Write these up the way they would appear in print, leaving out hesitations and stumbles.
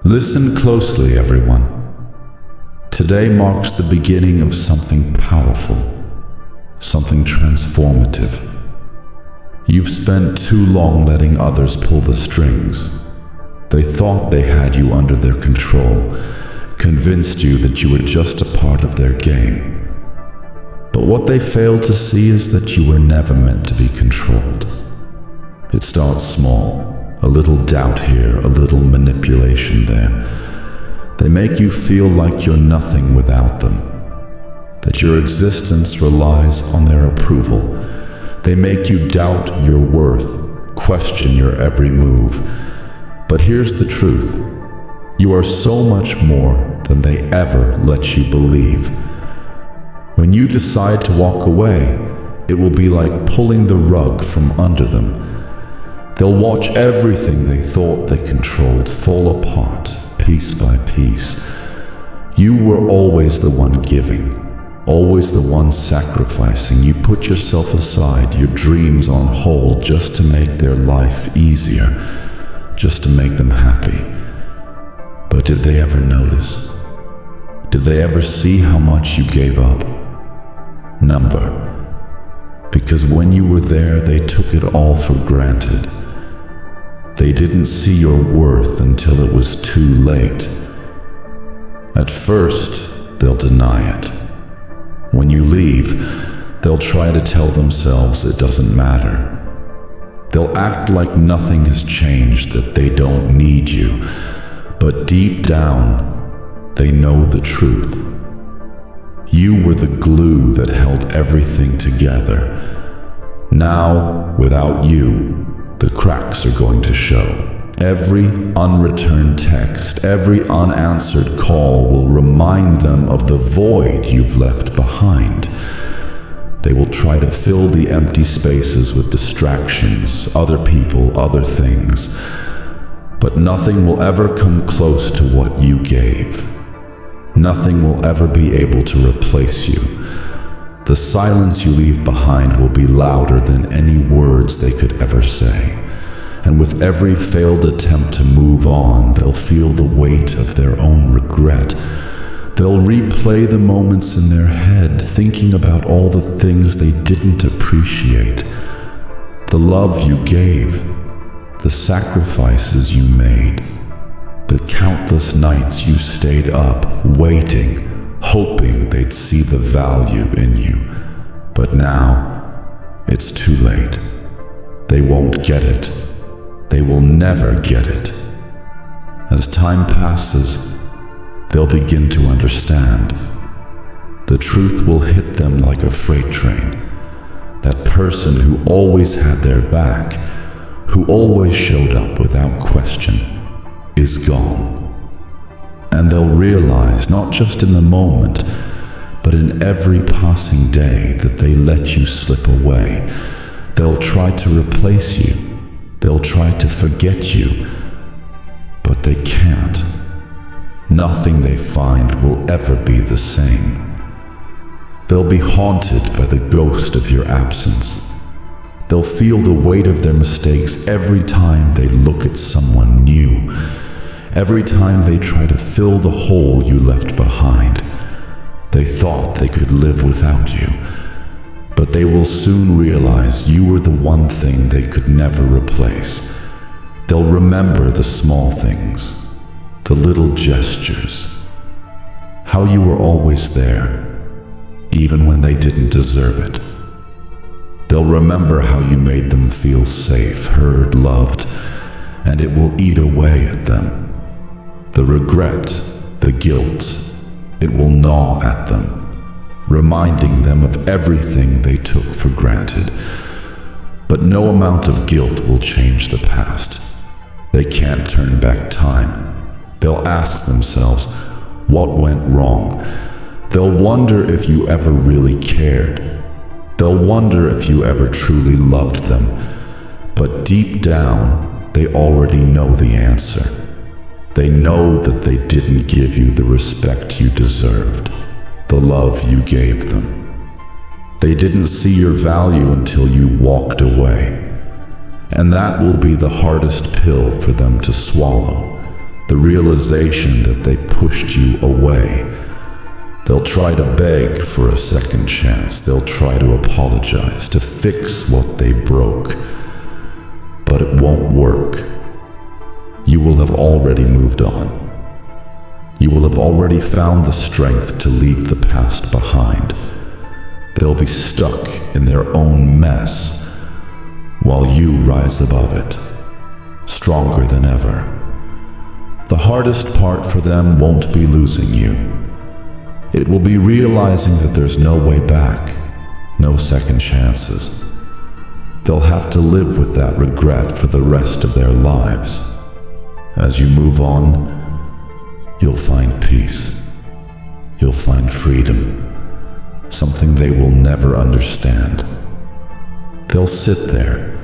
Listen closely, everyone. Today marks the beginning of something powerful, something transformative. You've spent too long letting others pull the strings. They thought they had you under their control, convinced you that you were just a part of their game. But what they failed to see is that you were never meant to be controlled. It starts small, a little doubt here, a little manipulation there. They make you feel like you're nothing without them, that your existence relies on their approval. They make you doubt your worth, question your every move. But here's the truth. You are so much more than they ever let you believe. When you decide to walk away, it will be like pulling the rug from under them. They'll watch everything they thought they controlled fall apart, piece by piece. You were always the one giving, always the one sacrificing. You put yourself aside, your dreams on hold, just to make their life easier, just to make them happy. But did they ever notice? Did they ever see how much you gave up? Number. Because when you were there, they took it all for granted. They didn't see your worth until it was too late. At first, they'll deny it. When you leave, they'll try to tell themselves it doesn't matter. They'll act like nothing has changed, that they don't need you. But deep down, they know the truth. You were the glue that held everything together. Now, without you, the cracks are going to show. Every unreturned text, every unanswered call will remind them of the void you've left behind. They will try to fill the empty spaces with distractions, other people, other things. But nothing will ever come close to what you gave. Nothing will ever be able to replace you. The silence you leave behind will be louder than any words they could ever say. And with every failed attempt to move on, they'll feel the weight of their own regret. They'll replay the moments in their head, thinking about all the things they didn't appreciate. The love you gave, the sacrifices you made, the countless nights you stayed up, waiting, hoping they'd see the value in you. But now, it's too late. They won't get it. They will never get it. As time passes, they'll begin to understand. The truth will hit them like a freight train. That person who always had their back, who always showed up without question, is gone. And they'll realize, not just in the moment, but in every passing day, that they let you slip away. They'll try to replace you. They'll try to forget you. But they can't. Nothing they find will ever be the same. They'll be haunted by the ghost of your absence. They'll feel the weight of their mistakes every time they look at someone new. Every time they try to fill the hole you left behind. They thought they could live without you, but they will soon realize you were the one thing they could never replace. They'll remember the small things, the little gestures, how you were always there, even when they didn't deserve it. They'll remember how you made them feel safe, heard, loved, and it will eat away at them. The regret, the guilt, it will gnaw at them, reminding them of everything they took for granted. But no amount of guilt will change the past. They can't turn back time. They'll ask themselves, what went wrong? They'll wonder if you ever really cared. They'll wonder if you ever truly loved them. But deep down, they already know the answer. They know that they didn't give you the respect you deserved, the love you gave them. They didn't see your value until you walked away. And that will be the hardest pill for them to swallow. the realization that they pushed you away. They'll try to beg for a second chance. They'll try to apologize, to fix what they broke. But it won't work. You will have already moved on. You will have already found the strength to leave the past behind. They'll be stuck in their own mess while you rise above it, stronger than ever. The hardest part for them won't be losing you. It will be realizing that there's no way back, no second chances. They'll have to live with that regret for the rest of their lives. As you move on, you'll find peace. You'll find freedom, something they will never understand. They'll sit there,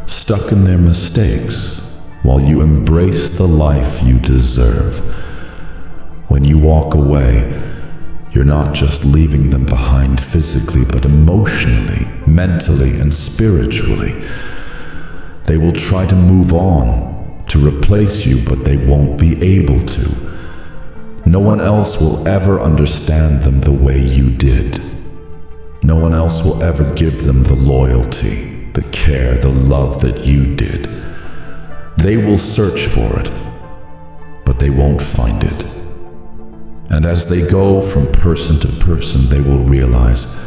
stuck in their mistakes, while you embrace the life you deserve. When you walk away, you're not just leaving them behind physically, but emotionally, mentally, and spiritually. They will try to move on, to replace you, but they won't be able to. No one else will ever understand them the way you did. No one else will ever give them the loyalty, the care, the love that you did. They will search for it, but they won't find it. And as they go from person to person, they will realize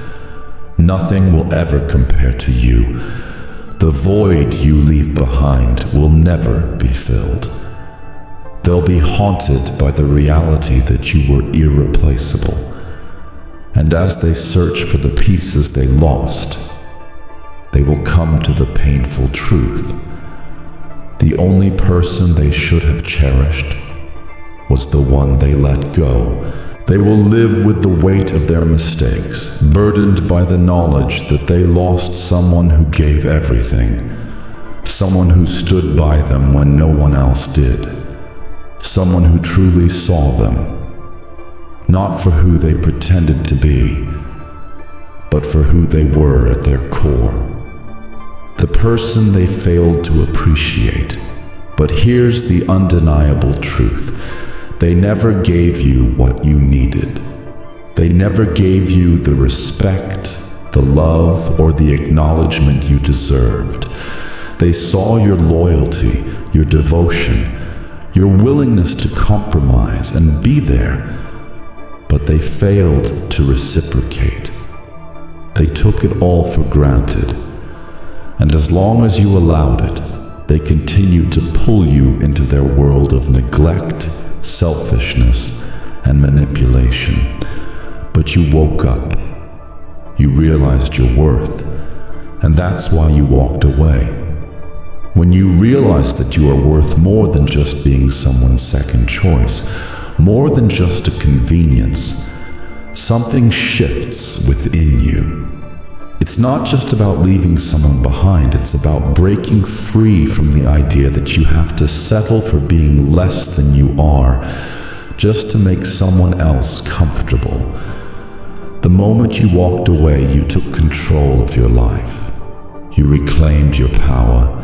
nothing will ever compare to you. The void you leave behind will never be filled. They'll be haunted by the reality that you were irreplaceable. And as they search for the pieces they lost, they will come to the painful truth. The only person they should have cherished was the one they let go. They will live with the weight of their mistakes, burdened by the knowledge that they lost someone who gave everything, someone who stood by them when no one else did, someone who truly saw them, not for who they pretended to be, but for who they were at their core. The person they failed to appreciate. But here's the undeniable truth. They never gave you what you needed. They never gave you the respect, the love, or the acknowledgement you deserved. They saw your loyalty, your devotion, your willingness to compromise and be there, but they failed to reciprocate. They took it all for granted, and as long as you allowed it, they continued to pull you into their world of neglect, selfishness, and manipulation. But you woke up. You realized your worth, and that's why you walked away. When you realize that you are worth more than just being someone's second choice, more than just a convenience, something shifts within you. It's not just about leaving someone behind, it's about breaking free from the idea that you have to settle for being less than you are, just to make someone else comfortable. The moment you walked away, you took control of your life. You reclaimed your power.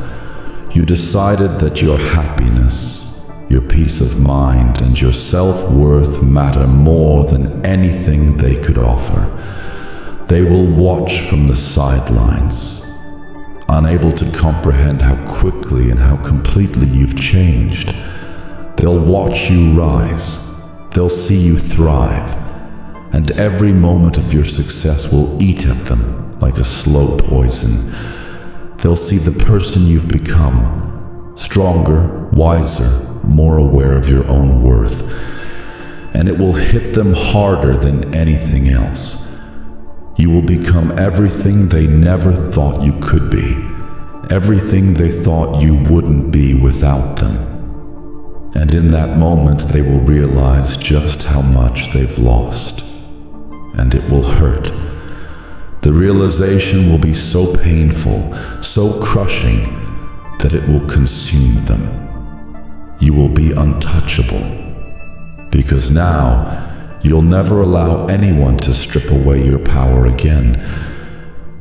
You decided that your happiness, your peace of mind, and your self-worth matter more than anything they could offer. They will watch from the sidelines, unable to comprehend how quickly and how completely you've changed. They'll watch you rise. They'll see you thrive. And every moment of your success will eat at them like a slow poison. They'll see the person you've become, stronger, wiser, more aware of your own worth. And it will hit them harder than anything else. You will become everything they never thought you could be, everything they thought you wouldn't be without them. And in that moment, they will realize just how much they've lost. And it will hurt. The realization will be so painful, so crushing, that it will consume them. You will be untouchable, because now, you'll never allow anyone to strip away your power again.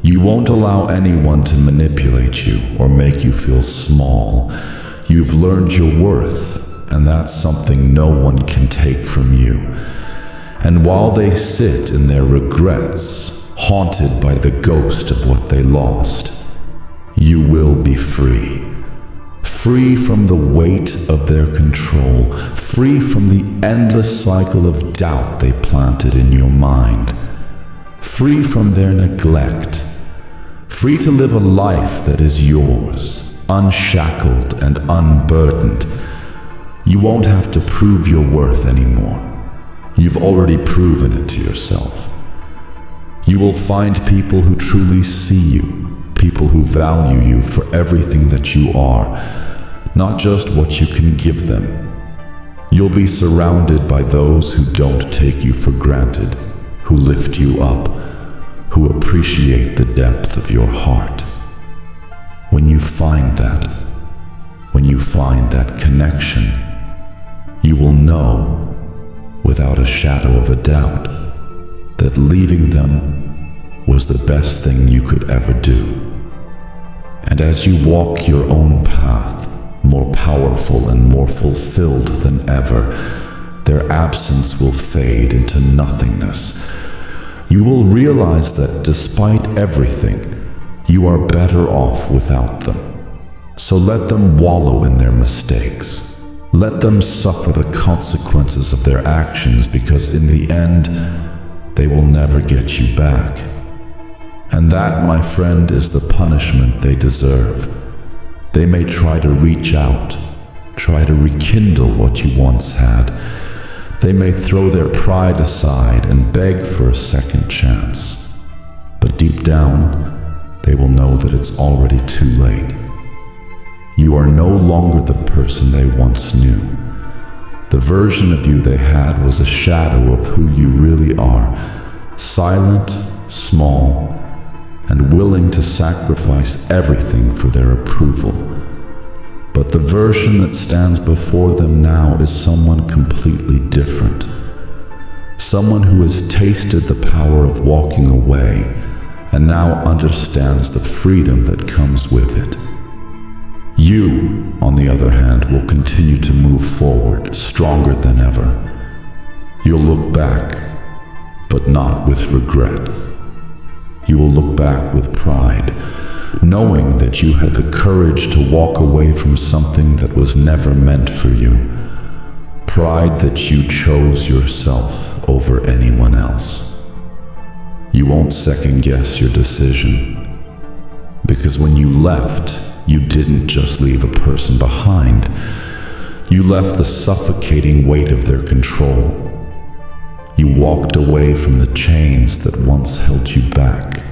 You won't allow anyone to manipulate you or make you feel small. You've learned your worth, and that's something no one can take from you. And while they sit in their regrets, haunted by the ghost of what they lost, you will be free. Free from the weight of their control, free from the endless cycle of doubt they planted in your mind, free from their neglect, free to live a life that is yours, unshackled and unburdened. You won't have to prove your worth anymore. You've already proven it to yourself. You will find people who truly see you, people who value you for everything that you are, not just what you can give them. You'll be surrounded by those who don't take you for granted, who lift you up, who appreciate the depth of your heart. When you find that connection, you will know, without a shadow of a doubt, that leaving them was the best thing you could ever do. And as you walk your own path, more powerful and more fulfilled than ever, their absence will fade into nothingness. You will realize that despite everything, you are better off without them. So let them wallow in their mistakes. Let them suffer the consequences of their actions, because in the end, they will never get you back. And that, my friend, is the punishment they deserve. They may try to reach out, try to rekindle what you once had. They may throw their pride aside and beg for a second chance. But deep down, they will know that it's already too late. You are no longer the person they once knew. The version of you they had was a shadow of who you really are, silent, small, and willing to sacrifice everything for their approval. But the version that stands before them now is someone completely different. Someone who has tasted the power of walking away and now understands the freedom that comes with it. You, on the other hand, will continue to move forward, stronger than ever. You'll look back, but not with regret. You will look back with pride, knowing that you had the courage to walk away from something that was never meant for you. Pride that you chose yourself over anyone else. You won't second-guess your decision, because when you left, you didn't just leave a person behind. You left the suffocating weight of their control. You walked away from the chains that once held you back,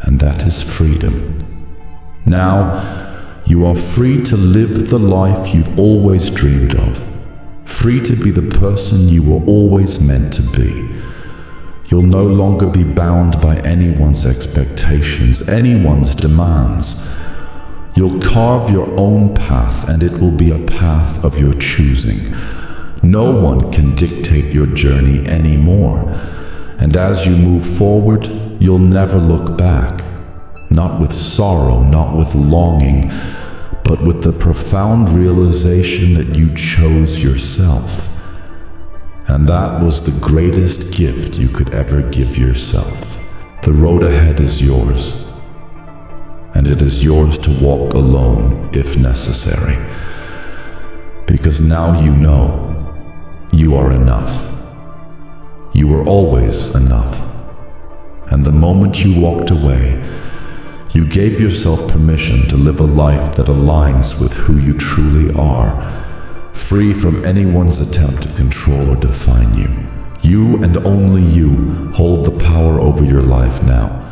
and that is freedom. Now, you are free to live the life you've always dreamed of, free to be the person you were always meant to be. You'll no longer be bound by anyone's expectations, anyone's demands. You'll carve your own path, and it will be a path of your choosing. No one can dictate your journey anymore. And as you move forward, you'll never look back. Not with sorrow, not with longing, but with the profound realization that you chose yourself. And that was the greatest gift you could ever give yourself. The road ahead is yours. And it is yours to walk alone if necessary. Because now you know you are enough. You were always enough. And the moment you walked away, you gave yourself permission to live a life that aligns with who you truly are, free from anyone's attempt to control or define you. You and only you hold the power over your life now.